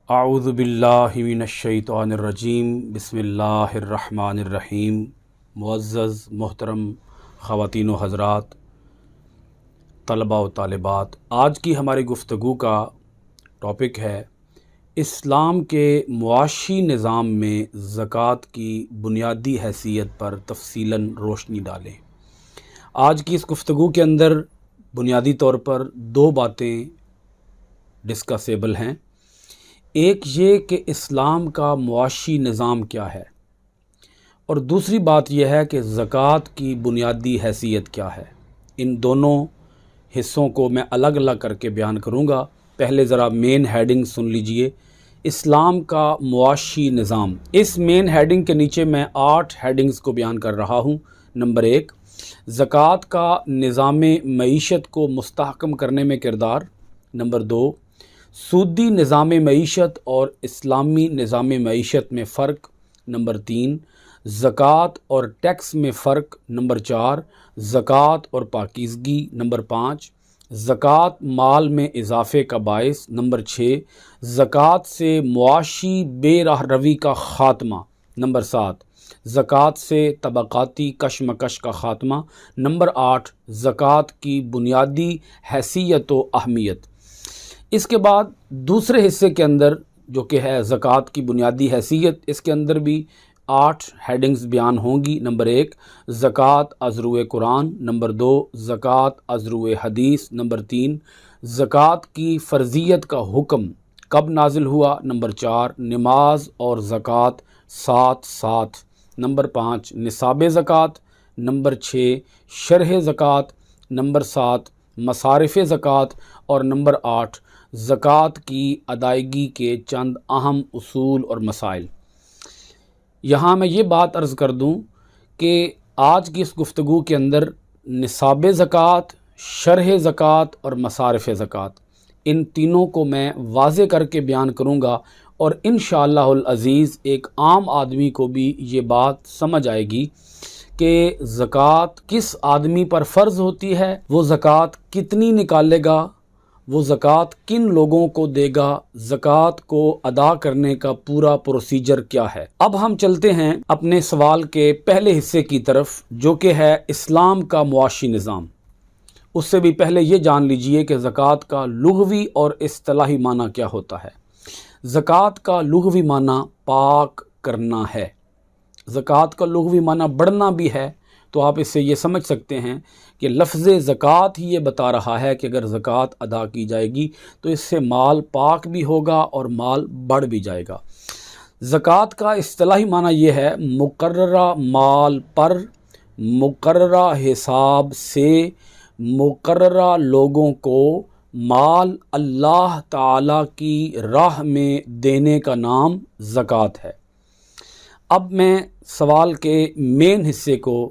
اعوذ باللہ من الشیطان الرجیم بسم اللہ الرحمن الرحیم۔ معزز محترم خواتین و حضرات، طلباء و طالبات، آج کی ہماری گفتگو کا ٹاپک ہے اسلام کے معاشی نظام میں زکوٰۃ کی بنیادی حیثیت پر تفصیلاً روشنی ڈالیں۔ آج کی اس گفتگو کے اندر بنیادی طور پر دو باتیں ڈسکسیبل ہیں۔ ایک یہ کہ اسلام کا معاشی نظام کیا ہے، اور دوسری بات یہ ہے کہ زکوٰۃ کی بنیادی حیثیت کیا ہے۔ ان دونوں حصوں کو میں الگ الگ کر کے بیان کروں گا۔ پہلے ذرا مین ہیڈنگ سن لیجئے، اسلام کا معاشی نظام۔ اس مین ہیڈنگ کے نیچے میں 8 ہیڈنگز کو بیان کر رہا ہوں۔ نمبر 1، زکوٰۃ کا نظام معیشت کو مستحکم کرنے میں کردار۔ نمبر 2، سودی نظام معیشت اور اسلامی نظام معیشت میں فرق۔ نمبر 3، زکوٰۃ اور ٹیکس میں فرق۔ نمبر 4، زکوٰۃ اور پاکیزگی۔ نمبر 5، زکوٰۃ مال میں اضافے کا باعث۔ نمبر 6، زکوٰۃ سے معاشی بے راہ روی کا خاتمہ۔ نمبر 7، زکوٰۃ سے طبقاتی کشمکش کا خاتمہ۔ نمبر 8، زکوٰۃ کی بنیادی حیثیت و اہمیت۔ اس کے بعد دوسرے حصے کے اندر جو کہ ہے زکوٰۃ کی بنیادی حیثیت، اس کے اندر بھی 8 ہیڈنگز بیان ہوں گی۔ نمبر 1، زکوٰۃ از روئے قرآن۔ نمبر 2، زکوٰۃ از روئے حدیث۔ نمبر 3، زکوٰۃ کی فرضیت کا حکم کب نازل ہوا۔ نمبر 4، نماز اور زکوٰۃ ساتھ ساتھ۔ نمبر 5، نصاب زکوٰۃ۔ نمبر 6، شرح زکوٰۃ۔ نمبر 7، مصارف زکوٰۃ۔ اور نمبر 8، زکوٰۃ کی ادائیگی کے چند اہم اصول اور مسائل۔ یہاں میں یہ بات عرض کر دوں کہ آج کی اس گفتگو کے اندر نصاب زکوٰۃ، شرح زکوٰۃ اور مصارف زکوٰۃ، ان تینوں کو میں واضح کر کے بیان کروں گا، اور انشاءاللہ العزیز ایک عام آدمی کو بھی یہ بات سمجھ آئے گی کہ زکوٰۃ کس آدمی پر فرض ہوتی ہے، وہ زکوٰۃ کتنی نکالے گا، وہ زکوٰۃ کن لوگوں کو دے گا، زکوٰۃ کو ادا کرنے کا پورا پروسیجر کیا ہے۔ اب ہم چلتے ہیں اپنے سوال کے پہلے حصے کی طرف، جو کہ ہے اسلام کا معاشی نظام۔ اس سے بھی پہلے یہ جان لیجئے کہ زکوٰۃ کا لغوی اور اصطلاحی معنی کیا ہوتا ہے۔ زکوٰۃ کا لغوی معنی پاک کرنا ہے۔ زکوٰۃ کا لغوی معنی بڑھنا بھی ہے، تو آپ اس سے یہ سمجھ سکتے ہیں کہ لفظ زکوٰۃ ہی یہ بتا رہا ہے کہ اگر زکوٰۃ ادا کی جائے گی تو اس سے مال پاک بھی ہوگا اور مال بڑھ بھی جائے گا۔ زکوٰۃ کا اصطلاحی معنی یہ ہے مقررہ مال پر مقررہ حساب سے مقررہ لوگوں کو مال اللہ تعالی کی راہ میں دینے کا نام زکوٰۃ ہے۔ اب میں سوال کے مین حصے کو،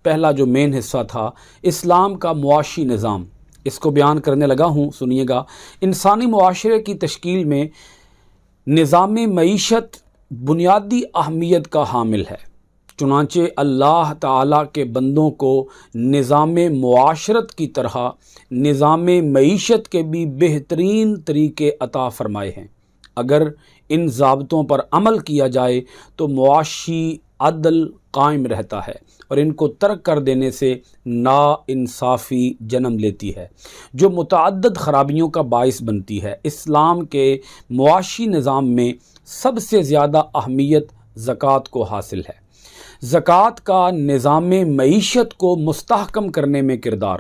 پہلا جو مین حصہ تھا اسلام کا معاشی نظام، اس کو بیان کرنے لگا ہوں، سنیے گا۔ انسانی معاشرے کی تشکیل میں نظام معیشت بنیادی اہمیت کا حامل ہے، چنانچہ اللہ تعالیٰ کے بندوں کو نظام معاشرت کی طرح نظام معیشت کے بھی بہترین طریقے عطا فرمائے ہیں۔ اگر ان ضابطوں پر عمل کیا جائے تو معاشی عدل قائم رہتا ہے، اور ان کو ترک کر دینے سے ناانصافی جنم لیتی ہے، جو متعدد خرابیوں کا باعث بنتی ہے۔ اسلام کے معاشی نظام میں سب سے زیادہ اہمیت زکوٰۃ کو حاصل ہے۔ زکوٰۃ کا نظام معیشت کو مستحکم کرنے میں کردار۔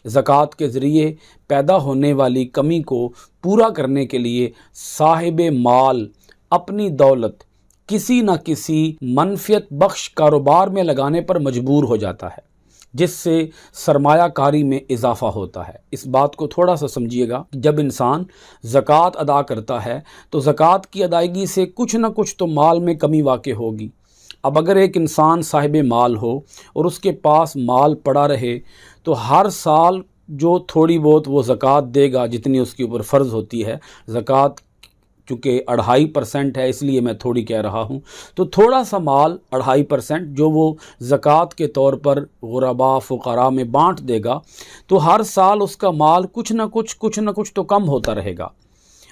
زکوٰۃ کے ذریعے پیدا ہونے والی کمی کو پورا کرنے کے لیے صاحب مال اپنی دولت کسی نہ کسی منفعت بخش کاروبار میں لگانے پر مجبور ہو جاتا ہے، جس سے سرمایہ کاری میں اضافہ ہوتا ہے۔ اس بات کو تھوڑا سا سمجھیے گا، جب انسان زکوٰۃ ادا کرتا ہے تو زکوٰۃ کی ادائیگی سے کچھ نہ کچھ تو مال میں کمی واقع ہوگی۔ اب اگر ایک انسان صاحب مال ہو اور اس کے پاس مال پڑا رہے تو ہر سال جو تھوڑی بہت وہ زکوٰۃ دے گا جتنی اس کے اوپر فرض ہوتی ہے، زکوٰۃ چونکہ 2.5% ہے اس لیے میں تھوڑی کہہ رہا ہوں، تو تھوڑا سا مال 2.5% جو وہ زکوٰۃ کے طور پر غرباء فقراء میں بانٹ دے گا، تو ہر سال اس کا مال کچھ نہ کچھ تو کم ہوتا رہے گا۔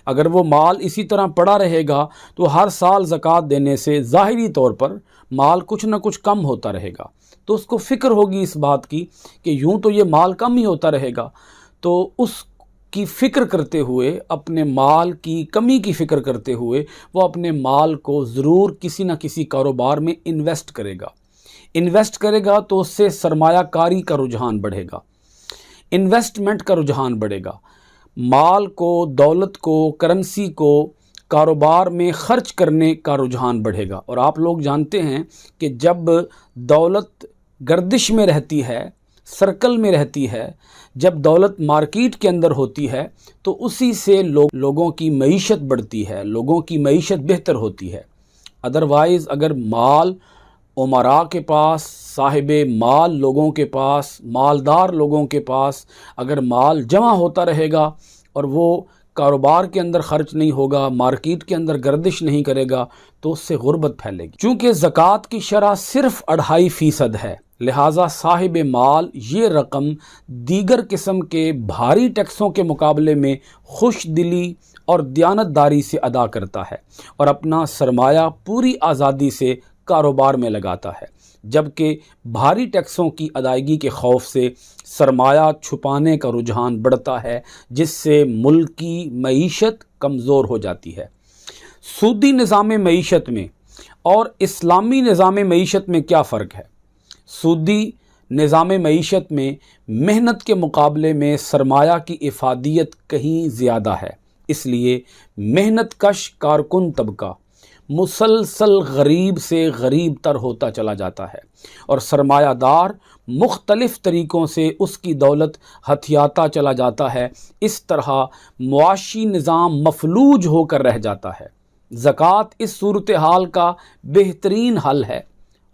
اگر وہ مال اسی طرح پڑا رہے گا تو ہر سال زکوٰۃ دینے سے ظاہری طور پر مال کچھ نہ کچھ کم ہوتا رہے گا، تو اس کو فکر ہوگی اس بات کی کہ یوں تو یہ مال کم ہی ہوتا رہے گا، تو اس کی فکر کرتے ہوئے، اپنے مال کی کمی کی فکر کرتے ہوئے وہ اپنے مال کو ضرور کسی نہ کسی کاروبار میں انویسٹ کرے گا تو اس سے سرمایہ کاری کا رجحان بڑھے گا، انویسٹمنٹ کا رجحان بڑھے گا، مال کو، دولت کو، کرنسی کو کاروبار میں خرچ کرنے کا رجحان بڑھے گا۔ اور آپ لوگ جانتے ہیں کہ جب دولت گردش میں رہتی ہے، سرکل میں رہتی ہے، جب دولت مارکیٹ کے اندر ہوتی ہے تو اسی سے لوگوں کی معیشت بڑھتی ہے، لوگوں کی معیشت بہتر ہوتی ہے۔ ادروائز اگر مال امراء کے پاس، صاحب مال لوگوں کے پاس، مالدار لوگوں کے پاس اگر مال جمع ہوتا رہے گا اور وہ کاروبار کے اندر خرچ نہیں ہوگا، مارکیٹ کے اندر گردش نہیں کرے گا، تو اس سے غربت پھیلے گی۔ چونکہ زکوٰۃ کی شرح صرف 2.5% ہے، لہٰذا صاحب مال یہ رقم دیگر قسم کے بھاری ٹیکسوں کے مقابلے میں خوش دلی اور دیانتداری سے ادا کرتا ہے اور اپنا سرمایہ پوری آزادی سے کاروبار میں لگاتا ہے، جبکہ بھاری ٹیکسوں کی ادائیگی کے خوف سے سرمایہ چھپانے کا رجحان بڑھتا ہے، جس سے ملک کی معیشت کمزور ہو جاتی ہے۔ سودی نظام معیشت میں اور اسلامی نظام معیشت میں کیا فرق ہے؟ سودی نظام معیشت میں محنت کے مقابلے میں سرمایہ کی افادیت کہیں زیادہ ہے، اس لیے محنت کش کارکن طبقہ مسلسل غریب سے غریب تر ہوتا چلا جاتا ہے اور سرمایہ دار مختلف طریقوں سے اس کی دولت ہتھیاتا چلا جاتا ہے، اس طرح معاشی نظام مفلوج ہو کر رہ جاتا ہے۔ زکوٰۃ اس صورتحال کا بہترین حل ہے،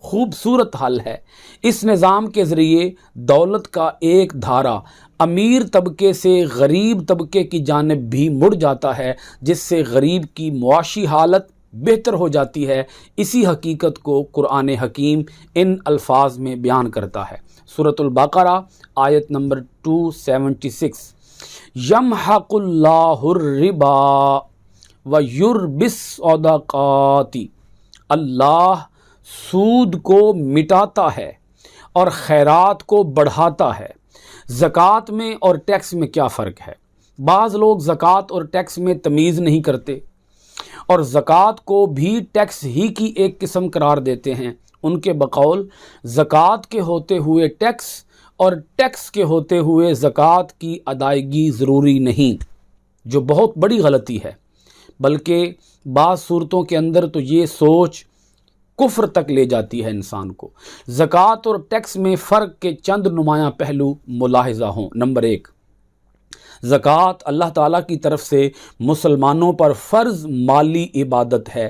خوبصورت حل ہے۔ اس نظام کے ذریعے دولت کا ایک دھارا امیر طبقے سے غریب طبقے کی جانب بھی مڑ جاتا ہے، جس سے غریب کی معاشی حالت بہتر ہو جاتی ہے۔ اسی حقیقت کو قرآن حکیم ان الفاظ میں بیان کرتا ہے۔ سورۃ البقرہ آیت نمبر 276، یمحق اللہ الربا ویربی الصدقات، اللہ سود کو مٹاتا ہے اور خیرات کو بڑھاتا ہے۔ زکوٰۃ میں اور ٹیکس میں کیا فرق ہے؟ بعض لوگ زکوٰۃ اور ٹیکس میں تمیز نہیں کرتے اور زکوٰۃ کو بھی ٹیکس ہی کی ایک قسم قرار دیتے ہیں۔ ان کے بقول زکوٰۃ کے ہوتے ہوئے ٹیکس اور ٹیکس کے ہوتے ہوئے زکوٰۃ کی ادائیگی ضروری نہیں، جو بہت بڑی غلطی ہے، بلکہ بعض صورتوں کے اندر تو یہ سوچ کفر تک لے جاتی ہے انسان کو۔ زکوٰۃ اور ٹیکس میں فرق کے چند نمایاں پہلو ملاحظہ ہوں۔ نمبر 1، زکوٰۃ اللہ تعالیٰ کی طرف سے مسلمانوں پر فرض مالی عبادت ہے،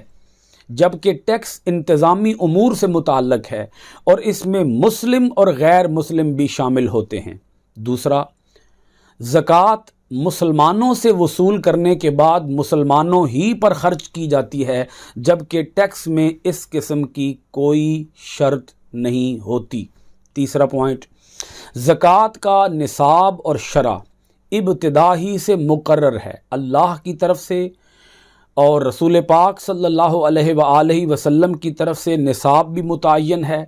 جبکہ ٹیکس انتظامی امور سے متعلق ہے اور اس میں مسلم اور غیر مسلم بھی شامل ہوتے ہیں۔ دوسرا، زکوٰۃ مسلمانوں سے وصول کرنے کے بعد مسلمانوں ہی پر خرچ کی جاتی ہے، جبکہ ٹیکس میں اس قسم کی کوئی شرط نہیں ہوتی۔ تیسرا پوائنٹ، زکوٰۃ کا نصاب اور شرح ابتدا ہی سے مقرر ہے، اللہ کی طرف سے اور رسول پاک صلی اللہ علیہ وآلہ وسلم کی طرف سے نصاب بھی متعین ہے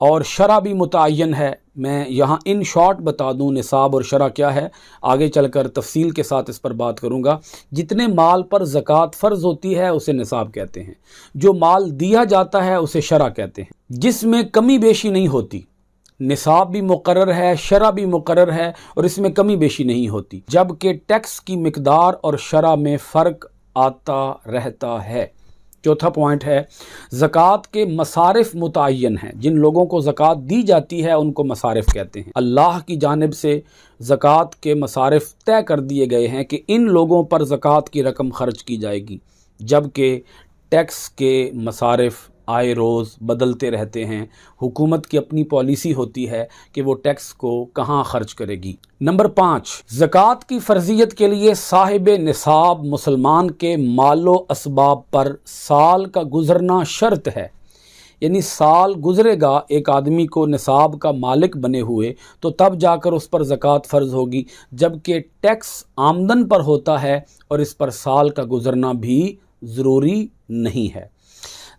اور شرح بھی متعین ہے۔ میں یہاں ان شارٹ بتا دوں نصاب اور شرح کیا ہے، آگے چل کر تفصیل کے ساتھ اس پر بات کروں گا۔ جتنے مال پر زکوٰۃ فرض ہوتی ہے اسے نصاب کہتے ہیں، جو مال دیا جاتا ہے اسے شرح کہتے ہیں، جس میں کمی بیشی نہیں ہوتی۔ نصاب بھی مقرر ہے، شرح بھی مقرر ہے اور اس میں کمی بیشی نہیں ہوتی، جبکہ ٹیکس کی مقدار اور شرح میں فرق آتا رہتا ہے۔ چوتھا پوائنٹ ہے، زکوٰۃ کے مصارف متعین ہیں، جن لوگوں کو زکوٰۃ دی جاتی ہے ان کو مصارف کہتے ہیں۔ اللہ کی جانب سے زکوٰۃ کے مصارف طے کر دیے گئے ہیں کہ ان لوگوں پر زکوٰۃ کی رقم خرچ کی جائے گی، جبکہ ٹیکس کے مصارف آئے روز بدلتے رہتے ہیں۔ حکومت کی اپنی پالیسی ہوتی ہے کہ وہ ٹیکس کو کہاں خرچ کرے گی۔ نمبر 5، زکوٰۃ کی فرضیت کے لیے صاحب نصاب مسلمان کے مال و اسباب پر سال کا گزرنا شرط ہے۔ یعنی سال گزرے گا ایک آدمی کو نصاب کا مالک بنے ہوئے تو تب جا کر اس پر زکوٰۃ فرض ہوگی، جبکہ ٹیکس آمدن پر ہوتا ہے اور اس پر سال کا گزرنا بھی ضروری نہیں ہے۔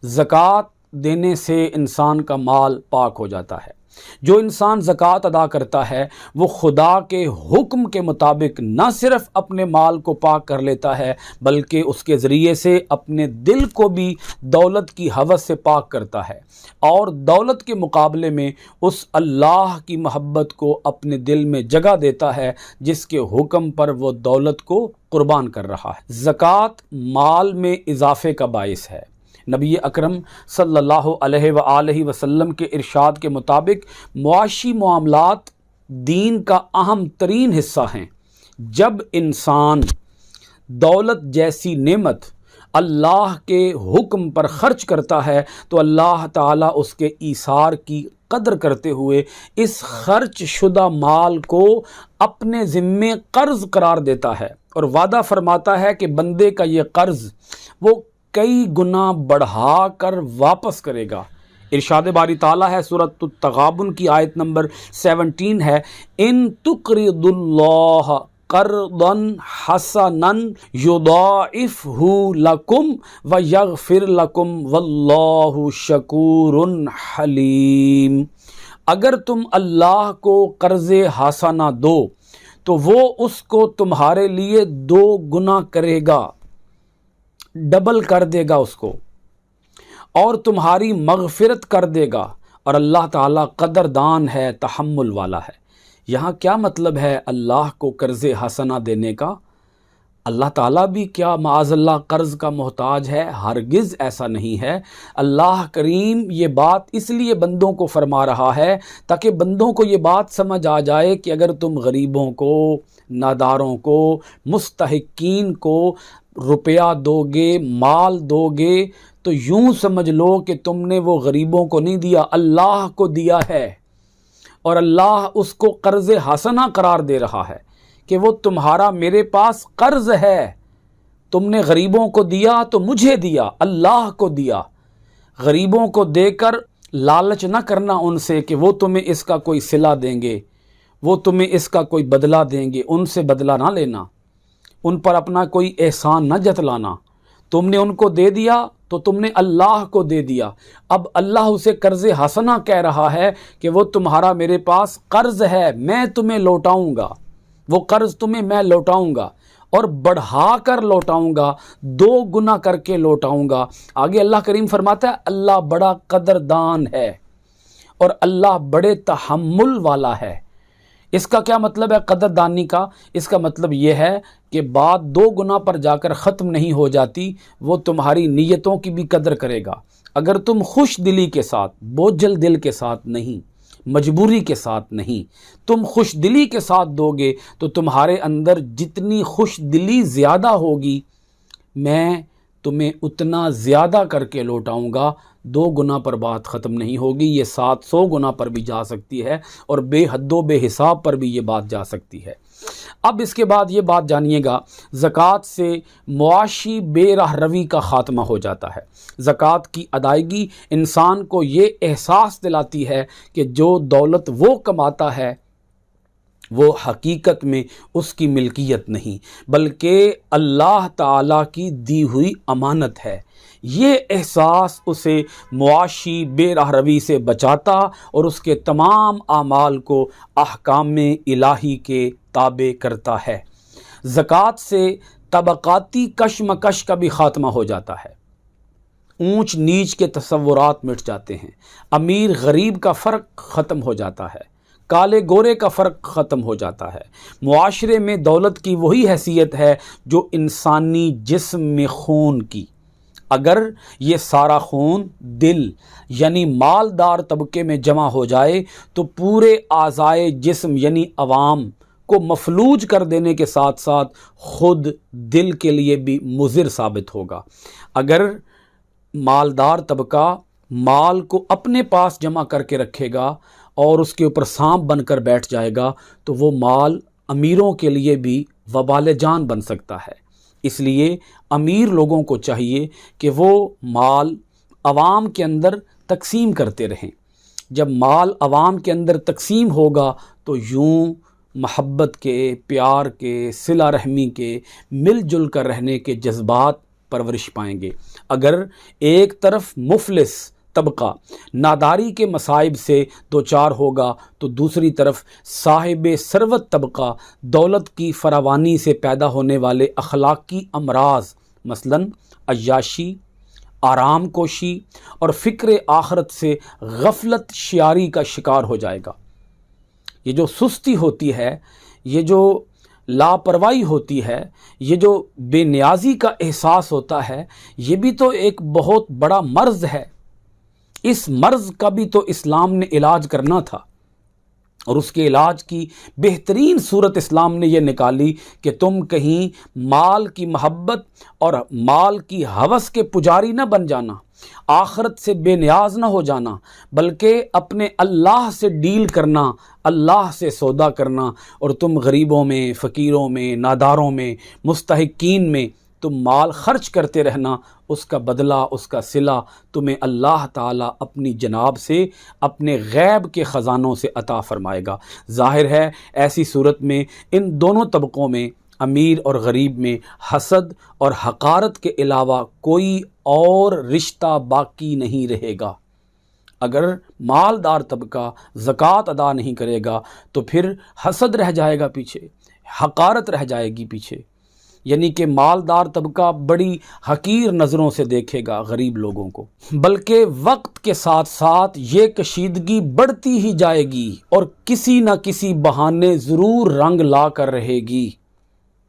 زکوٰۃ دینے سے انسان کا مال پاک ہو جاتا ہے۔ جو انسان زکوٰۃ ادا کرتا ہے وہ خدا کے حکم کے مطابق نہ صرف اپنے مال کو پاک کر لیتا ہے بلکہ اس کے ذریعے سے اپنے دل کو بھی دولت کی ہوس سے پاک کرتا ہے، اور دولت کے مقابلے میں اس اللہ کی محبت کو اپنے دل میں جگہ دیتا ہے جس کے حکم پر وہ دولت کو قربان کر رہا ہے۔ زکوٰۃ مال میں اضافے کا باعث ہے۔ نبی اکرم صلی اللہ علیہ وآلہ وسلم کے ارشاد کے مطابق معاشی معاملات دین کا اہم ترین حصہ ہیں۔ جب انسان دولت جیسی نعمت اللہ کے حکم پر خرچ کرتا ہے تو اللہ تعالیٰ اس کے ایثار کی قدر کرتے ہوئے اس خرچ شدہ مال کو اپنے ذمے قرض قرار دیتا ہے اور وعدہ فرماتا ہے کہ بندے کا یہ قرض وہ کئی گنا بڑھا کر واپس کرے گا۔ ارشاد باری تعالیٰ ہے، سورۃ التغابن کی آیت نمبر 17 ہے، ان تقرض اللہ قرضا حسنا یضاعفہ لکم ویغفر لکم واللہ شکور حلیم۔ اگر تم اللہ کو قرض حسنہ دو تو وہ اس کو تمہارے لیے 2 گنا کرے گا، ڈبل کر دے گا اس کو، اور تمہاری مغفرت کر دے گا، اور اللہ تعالیٰ قدردان ہے، تحمل والا ہے۔ یہاں کیا مطلب ہے اللہ کو قرض حسنہ دینے کا؟ اللہ تعالیٰ بھی کیا معاذ اللہ قرض کا محتاج ہے؟ ہرگز ایسا نہیں ہے۔ اللہ کریم یہ بات اس لیے بندوں کو فرما رہا ہے تاکہ بندوں کو یہ بات سمجھ آ جائے کہ اگر تم غریبوں کو، ناداروں کو، مستحقین کو روپیہ دو گے، مال دو گے، تو یوں سمجھ لو کہ تم نے وہ غریبوں کو نہیں دیا، اللہ کو دیا ہے، اور اللہ اس کو قرض حسنہ قرار دے رہا ہے کہ وہ تمہارا میرے پاس قرض ہے۔ تم نے غریبوں کو دیا تو مجھے دیا، اللہ کو دیا۔ غریبوں کو دے کر لالچ نہ کرنا ان سے کہ وہ تمہیں اس کا کوئی صلہ دیں گے، وہ تمہیں اس کا کوئی بدلہ دیں گے، ان سے بدلہ نہ لینا، ان پر اپنا کوئی احسان نہ جتلانا۔ تم نے ان کو دے دیا تو تم نے اللہ کو دے دیا۔ اب اللہ اسے قرض حسنہ کہہ رہا ہے کہ وہ تمہارا میرے پاس قرض ہے، میں تمہیں لوٹاؤں گا، وہ قرض تمہیں میں لوٹاؤں گا، اور بڑھا کر لوٹاؤں گا، 2 گنا کر کے لوٹاؤں گا۔ آگے اللہ کریم فرماتا ہے اللہ بڑا قدردان ہے اور اللہ بڑے تحمل والا ہے۔ اس کا کیا مطلب ہے قدردانی کا؟ اس کا مطلب یہ ہے کہ بات 2 گنا پر جا کر ختم نہیں ہو جاتی، وہ تمہاری نیتوں کی بھی قدر کرے گا۔ اگر تم خوش دلی کے ساتھ، بوجھل دل کے ساتھ نہیں، مجبوری کے ساتھ نہیں، تم خوش دلی کے ساتھ دو گے تو تمہارے اندر جتنی خوش دلی زیادہ ہوگی میں تمہیں اتنا زیادہ کر کے لوٹاؤں گا۔ 2 گنا پر بات ختم نہیں ہوگی، یہ 700 گنا پر بھی جا سکتی ہے اور بے حد و بے حساب پر بھی یہ بات جا سکتی ہے۔ اب اس کے بعد یہ بات جانیے گا، زکوٰۃ سے معاشی بے راہ روی کا خاتمہ ہو جاتا ہے۔ زکوٰۃ کی ادائیگی انسان کو یہ احساس دلاتی ہے کہ جو دولت وہ کماتا ہے وہ حقیقت میں اس کی ملکیت نہیں بلکہ اللہ تعالیٰ کی دی ہوئی امانت ہے۔ یہ احساس اسے معاشی بے راہ روی سے بچاتا اور اس کے تمام اعمال کو احکام الہی کے تابع کرتا ہے۔ زکوٰۃ سے طبقاتی کشمکش کا بھی خاتمہ ہو جاتا ہے، اونچ نیچ کے تصورات مٹ جاتے ہیں، امیر غریب کا فرق ختم ہو جاتا ہے، کالے گورے کا فرق ختم ہو جاتا ہے۔ معاشرے میں دولت کی وہی حیثیت ہے جو انسانی جسم میں خون کی۔ اگر یہ سارا خون دل یعنی مالدار طبقے میں جمع ہو جائے تو پورے اعضائے جسم یعنی عوام کو مفلوج کر دینے کے ساتھ ساتھ خود دل کے لیے بھی مضر ثابت ہوگا۔ اگر مالدار طبقہ مال کو اپنے پاس جمع کر کے رکھے گا اور اس کے اوپر سانپ بن کر بیٹھ جائے گا تو وہ مال امیروں کے لیے بھی وبال جان بن سکتا ہے۔ اس لیے امیر لوگوں کو چاہیے کہ وہ مال عوام کے اندر تقسیم کرتے رہیں۔ جب مال عوام کے اندر تقسیم ہوگا تو یوں محبت کے، پیار کے، صلہ رحمی کے، مل جل کر رہنے کے جذبات پرورش پائیں گے۔ اگر ایک طرف مفلس طبقہ ناداری کے مصائب سے دوچار ہوگا تو دوسری طرف صاحب ثروت طبقہ دولت کی فراوانی سے پیدا ہونے والے اخلاقی امراض مثلاً عیاشی، آرام کوشی اور فکر آخرت سے غفلت شیاری کا شکار ہو جائے گا۔ یہ جو سستی ہوتی ہے، یہ جو لاپرواہی ہوتی ہے، یہ جو بے نیازی کا احساس ہوتا ہے، یہ بھی تو ایک بہت بڑا مرض ہے۔ اس مرض کا بھی تو اسلام نے علاج کرنا تھا، اور اس کے علاج کی بہترین صورت اسلام نے یہ نکالی کہ تم کہیں مال کی محبت اور مال کی ہوس کے پجاری نہ بن جانا، آخرت سے بے نیاز نہ ہو جانا، بلکہ اپنے اللہ سے ڈیل کرنا، اللہ سے سودا کرنا، اور تم غریبوں میں، فقیروں میں، ناداروں میں، مستحقین میں تم مال خرچ کرتے رہنا، اس کا بدلہ، اس کا صلہ تمہیں اللہ تعالیٰ اپنی جناب سے، اپنے غیب کے خزانوں سے عطا فرمائے گا۔ ظاہر ہے ایسی صورت میں ان دونوں طبقوں میں، امیر اور غریب میں، حسد اور حقارت کے علاوہ کوئی اور رشتہ باقی نہیں رہے گا۔ اگر مالدار طبقہ زکوٰۃ ادا نہیں کرے گا تو پھر حسد رہ جائے گا پیچھے، حقارت رہ جائے گی پیچھے، یعنی کہ مالدار طبقہ بڑی حقیر نظروں سے دیکھے گا غریب لوگوں کو، بلکہ وقت کے ساتھ ساتھ یہ کشیدگی بڑھتی ہی جائے گی اور کسی نہ کسی بہانے ضرور رنگ لا کر رہے گی۔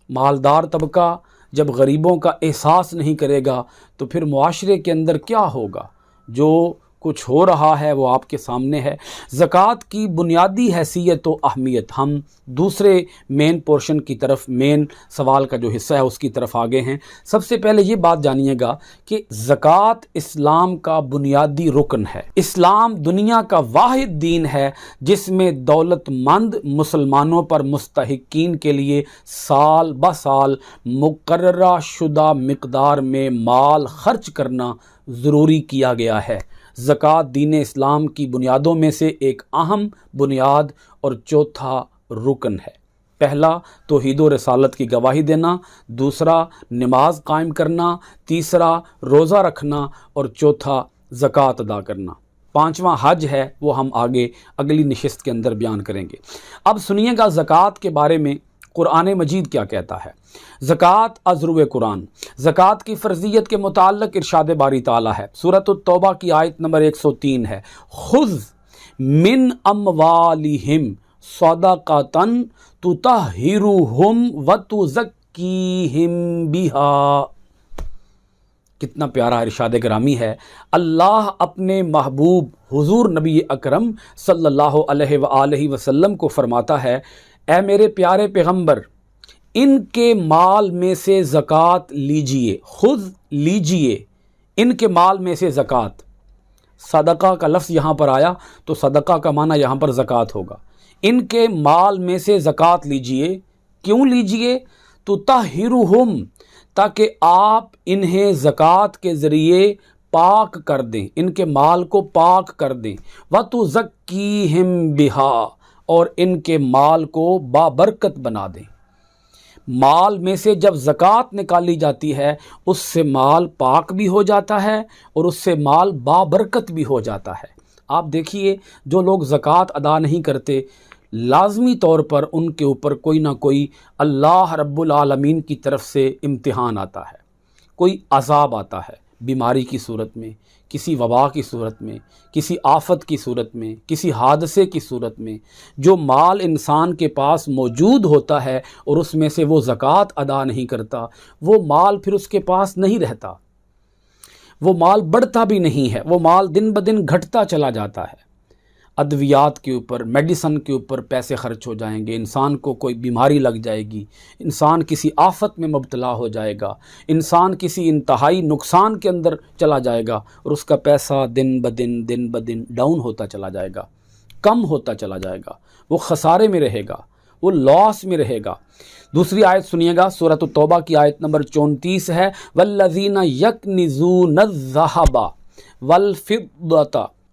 مالدار طبقہ جب غریبوں کا احساس نہیں کرے گا تو پھر معاشرے کے اندر کیا ہوگا؟ جو کچھ ہو رہا ہے وہ آپ کے سامنے ہے۔ زکوٰۃ کی بنیادی حیثیت و اہمیت، ہم دوسرے مین پورشن کی طرف، مین سوال کا جو حصہ ہے اس کی طرف آگے ہیں۔ سب سے پہلے یہ بات جانیے گا کہ زکوٰۃ اسلام کا بنیادی رکن ہے۔ اسلام دنیا کا واحد دین ہے جس میں دولت مند مسلمانوں پر مستحقین کے لیے سال بہ سال مقررہ شدہ مقدار میں مال خرچ کرنا ضروری کیا گیا ہے۔ زکوٰۃ دین اسلام کی بنیادوں میں سے ایک اہم بنیاد اور چوتھا رکن ہے۔ پہلا توحید و رسالت کی گواہی دینا، دوسرا نماز قائم کرنا، تیسرا روزہ رکھنا اور چوتھا زکوٰۃ ادا کرنا۔ پانچواں حج ہے، وہ ہم آگے اگلی نشست کے اندر بیان کریں گے۔ اب سنیے گا زکوٰۃ کے بارے میں قرآن مجید کیا کہتا ہے۔ زکوٰۃ ازرو قرآن، زکوٰۃ کی فرضیت کے متعلق ارشاد باری تعالیٰ ہے، سورۃ التوبہ کی آیت نمبر 103 ہے، خذ من اموالہم صدقۃ تطہرہم وتزکیہم بہا۔ کتنا پیارا ارشاد گرامی ہے۔ اللہ اپنے محبوب حضور نبی اکرم صلی اللہ علیہ وآلہ وسلم کو فرماتا ہے، اے میرے پیارے پیغمبر، ان کے مال میں سے زکوٰۃ لیجئے، خود لیجئے ان کے مال میں سے زکوٰۃ۔ صدقہ کا لفظ یہاں پر آیا تو صدقہ کا معنی یہاں پر زکوٰۃ ہوگا۔ ان کے مال میں سے زکوٰۃ لیجئے، کیوں لیجئے؟ تطہرہم، تاکہ آپ انہیں زکوٰۃ کے ذریعے پاک کر دیں، ان کے مال کو پاک کر دیں، وتزکیہم بہا، اور ان کے مال کو بابرکت بنا دیں۔ مال میں سے جب زکوٰۃ نکالی جاتی ہے اس سے مال پاک بھی ہو جاتا ہے اور اس سے مال بابرکت بھی ہو جاتا ہے۔ آپ دیکھیے جو لوگ زکوٰۃ ادا نہیں کرتے، لازمی طور پر ان کے اوپر کوئی نہ کوئی اللہ رب العالمین کی طرف سے امتحان آتا ہے، کوئی عذاب آتا ہے، بیماری کی صورت میں، کسی وبا کی صورت میں، کسی آفت کی صورت میں، کسی حادثے کی صورت میں۔ جو مال انسان کے پاس موجود ہوتا ہے اور اس میں سے وہ زکوٰۃ ادا نہیں کرتا، وہ مال پھر اس کے پاس نہیں رہتا، وہ مال بڑھتا بھی نہیں ہے، وہ مال دن بدن گھٹتا چلا جاتا ہے۔ ادویات کے اوپر، میڈیسن کے اوپر پیسے خرچ ہو جائیں گے، انسان کو کوئی بیماری لگ جائے گی، انسان کسی آفت میں مبتلا ہو جائے گا، انسان کسی انتہائی نقصان کے اندر چلا جائے گا اور اس کا پیسہ دن بدن ڈاؤن ہوتا چلا جائے گا، کم ہوتا چلا جائے گا، وہ خسارے میں رہے گا، وہ لاس میں رہے گا۔ دوسری آیت سنیے گا، سورۃ التوبہ کی آیت نمبر 34 ہے، والذین یکنزون الذھب والفضة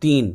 3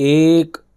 1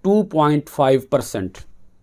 2.5%,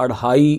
2.5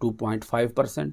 2.5%,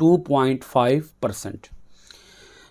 2.5%।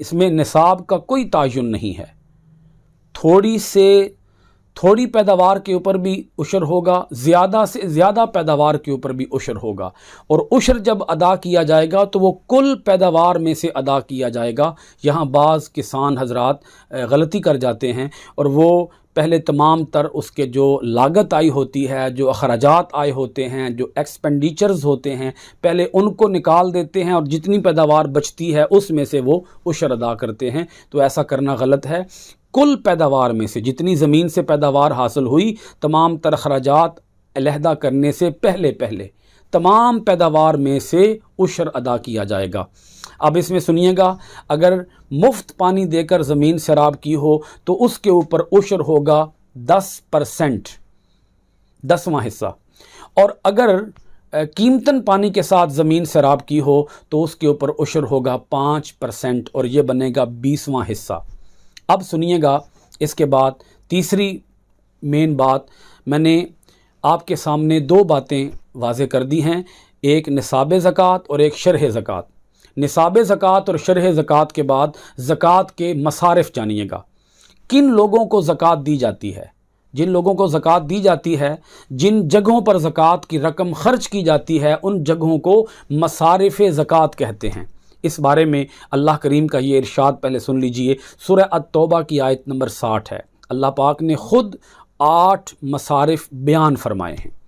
اس میں نصاب کا کوئی تعین نہیں ہے، تھوڑی پیداوار کے اوپر بھی عشر ہوگا، زیادہ سے زیادہ پیداوار کے اوپر بھی عشر ہوگا، اور عشر جب ادا کیا جائے گا تو وہ کل پیداوار میں سے ادا کیا جائے گا۔ یہاں بعض کسان حضرات غلطی کر جاتے ہیں، اور وہ پہلے تمام تر اس کے جو لاگت آئی ہوتی ہے، جو اخراجات آئے ہوتے ہیں، جو ایکسپینڈیچرز ہوتے ہیں، پہلے ان کو نکال دیتے ہیں، اور جتنی پیداوار بچتی ہے اس میں سے وہ عشر ادا کرتے ہیں۔ تو ایسا کرنا غلط ہے۔ کل پیداوار میں سے جتنی زمین سے پیداوار حاصل ہوئی، تمام تر اخراجات علیحدہ کرنے سے پہلے تمام پیداوار میں سے عشر ادا کیا جائے گا۔ اب اس میں سنیے گا، اگر مفت پانی دے کر زمین سیراب کی ہو تو اس کے اوپر عشر ہوگا 10%، 10واں حصہ، اور اگر قیمتاً پانی کے ساتھ زمین سیراب کی ہو تو اس کے اوپر عشر ہوگا 5%، اور یہ بنے گا 20واں حصہ۔ اب سنیے گا، اس کے بعد تیسری مین بات، میں نے آپ کے سامنے دو باتیں واضح کر دی ہیں، ایک نصاب زکوٰۃ اور ایک شرح زکوٰۃ۔ نصاب زکوٰۃ اور شرح زکوٰۃ کے بعد زکوٰۃ کے مصارف جانیے گا، کن لوگوں کو زکوٰۃ دی جاتی ہے۔ جن لوگوں کو زکوٰۃ دی جاتی ہے، جن جگہوں پر زکوٰۃ کی رقم خرچ کی جاتی ہے، ان جگہوں کو مصارف زکوٰۃ کہتے ہیں۔ اس بارے میں اللہ کریم کا یہ ارشاد پہلے سن لیجئے، سورہ التوبہ کی آیت نمبر 60 ہے۔ اللہ پاک نے خود 8 مصارف بیان فرمائے ہیں۔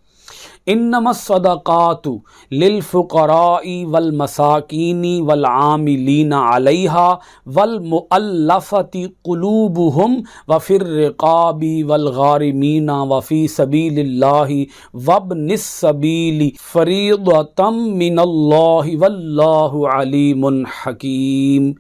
انما الصدقات للفقراء والمساکین والعاملین علیہا والمؤلفۃ قلوبہم وفی الرقاب والغارمین وفی سبیل اللہ وابن السبیل فریضۃ من اللہ واللہ علیم حکیم۔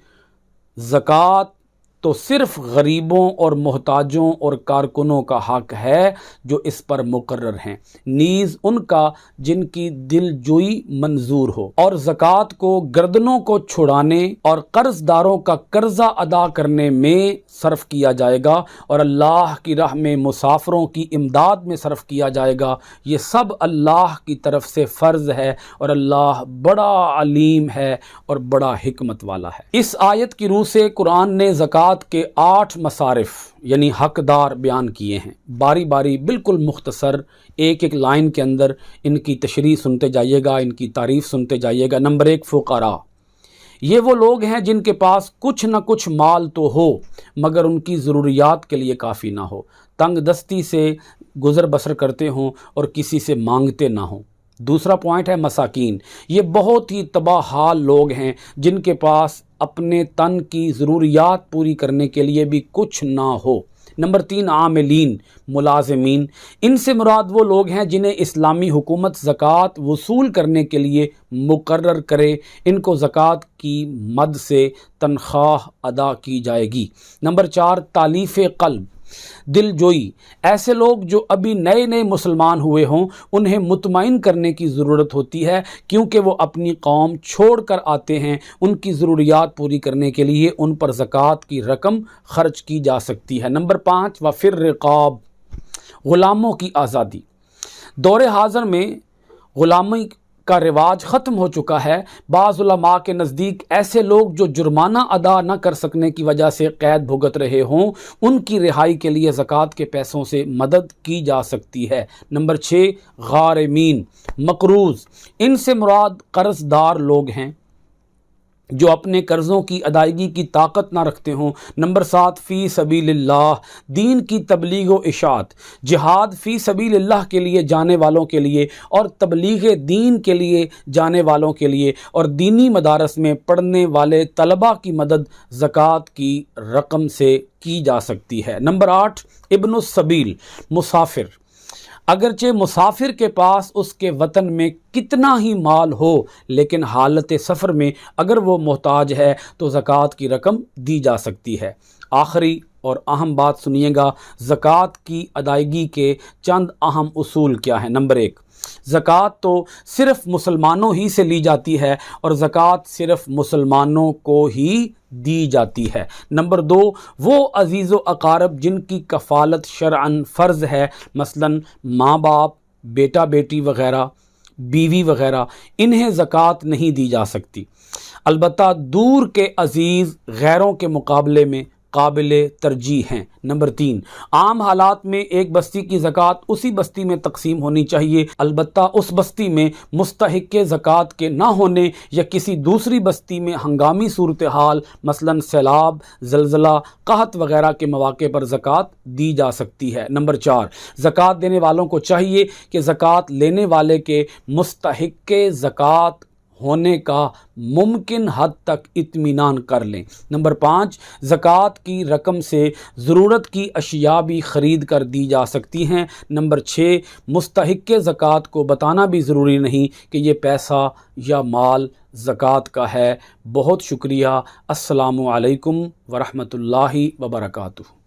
زکوٰۃ تو صرف غریبوں اور محتاجوں اور کارکنوں کا حق ہے جو اس پر مقرر ہیں، نیز ان کا جن کی دل جوئی منظور ہو، اور زکوٰۃ کو گردنوں کو چھڑانے اور قرض داروں کا قرضہ ادا کرنے میں صرف کیا جائے گا، اور اللہ کی راہ میں مسافروں کی امداد میں صرف کیا جائے گا۔ یہ سب اللہ کی طرف سے فرض ہے، اور اللہ بڑا علیم ہے اور بڑا حکمت والا ہے۔ اس آیت کی روح سے قرآن نے زکوٰۃ کے 8 مصارف یعنی حقدار بیان کیے ہیں، باری باری بالکل مختصر ایک ایک لائن کے اندر ان کی تشریح سنتے جائیے گا، ان کی تعریف سنتے جائیے گا۔ نمبر 1، فقراء۔ یہ وہ لوگ ہیں جن کے پاس کچھ نہ کچھ مال تو ہو مگر ان کی ضروریات کے لیے کافی نہ ہو، تنگ دستی سے گزر بسر کرتے ہوں اور کسی سے مانگتے نہ ہوں۔ دوسرا پوائنٹ ہے مساکین۔ یہ بہت ہی تباہ حال لوگ ہیں جن کے پاس اپنے تن کی ضروریات پوری کرنے کے لیے بھی کچھ نہ ہو۔ نمبر 3، عاملین، ملازمین۔ ان سے مراد وہ لوگ ہیں جنہیں اسلامی حکومت زکوٰۃ وصول کرنے کے لیے مقرر کرے، ان کو زکوٰۃ کی مد سے تنخواہ ادا کی جائے گی۔ نمبر 4، تالیف قلب، دل جوئی۔ ایسے لوگ جو ابھی نئے نئے مسلمان ہوئے ہوں، انہیں مطمئن کرنے کی ضرورت ہوتی ہے، کیونکہ وہ اپنی قوم چھوڑ کر آتے ہیں۔ ان کی ضروریات پوری کرنے کے لیے ان پر زکوٰۃ کی رقم خرچ کی جا سکتی ہے۔ نمبر 5، وفی الرقاب، غلاموں کی آزادی۔ دور حاضر میں غلامی کا رواج ختم ہو چکا ہے۔ بعض علماء کے نزدیک ایسے لوگ جو جرمانہ ادا نہ کر سکنے کی وجہ سے قید بھگت رہے ہوں، ان کی رہائی کے لیے زکوٰۃ کے پیسوں سے مدد کی جا سکتی ہے۔ نمبر 6، غارمین، مقروض۔ ان سے مراد قرض دار لوگ ہیں جو اپنے قرضوں کی ادائیگی کی طاقت نہ رکھتے ہوں۔ نمبر 7، فی سبیل اللہ، دین کی تبلیغ و اشاعت، جہاد فی سبیل اللہ کے لیے جانے والوں کے لیے اور تبلیغ دین کے لیے جانے والوں کے لیے اور دینی مدارس میں پڑھنے والے طلباء کی مدد زکوٰۃ کی رقم سے کی جا سکتی ہے۔ نمبر 8، ابن السبیل، مسافر۔ اگرچہ مسافر کے پاس اس کے وطن میں کتنا ہی مال ہو، لیکن حالت سفر میں اگر وہ محتاج ہے تو زکوٰۃ کی رقم دی جا سکتی ہے۔ آخری اور اہم بات سنیے گا، زکوٰۃ کی ادائیگی کے چند اہم اصول کیا ہیں۔ نمبر 1، زکوٰۃ تو صرف مسلمانوں ہی سے لی جاتی ہے اور زکوٰۃ صرف مسلمانوں کو ہی دی جاتی ہے۔ نمبر 2، وہ عزیز و اقارب جن کی کفالت شرعاً فرض ہے، مثلاً ماں باپ، بیٹا بیٹی وغیرہ، بیوی وغیرہ، انہیں زکوٰۃ نہیں دی جا سکتی۔ البتہ دور کے عزیز غیروں کے مقابلے میں قابل ترجیح ہیں۔ نمبر 3، عام حالات میں ایک بستی کی زکوٰۃ اسی بستی میں تقسیم ہونی چاہیے، البتہ اس بستی میں مستحق زکوٰۃ کے نہ ہونے یا کسی دوسری بستی میں ہنگامی صورتحال مثلا سیلاب، زلزلہ، قحط وغیرہ کے مواقع پر زکوٰۃ دی جا سکتی ہے۔ نمبر 4، زکوٰۃ دینے والوں کو چاہیے کہ زکوٰۃ لینے والے کے مستحق زکوٰۃ ہونے کا ممکن حد تک اطمینان کر لیں۔ نمبر 5، زکوٰۃ کی رقم سے ضرورت کی اشیاء بھی خرید کر دی جا سکتی ہیں۔ نمبر 6، مستحق زکوٰۃ کو بتانا بھی ضروری نہیں کہ یہ پیسہ یا مال زکوٰۃ کا ہے۔ بہت شکریہ۔ السلام علیکم ورحمۃ اللہ وبرکاتہ۔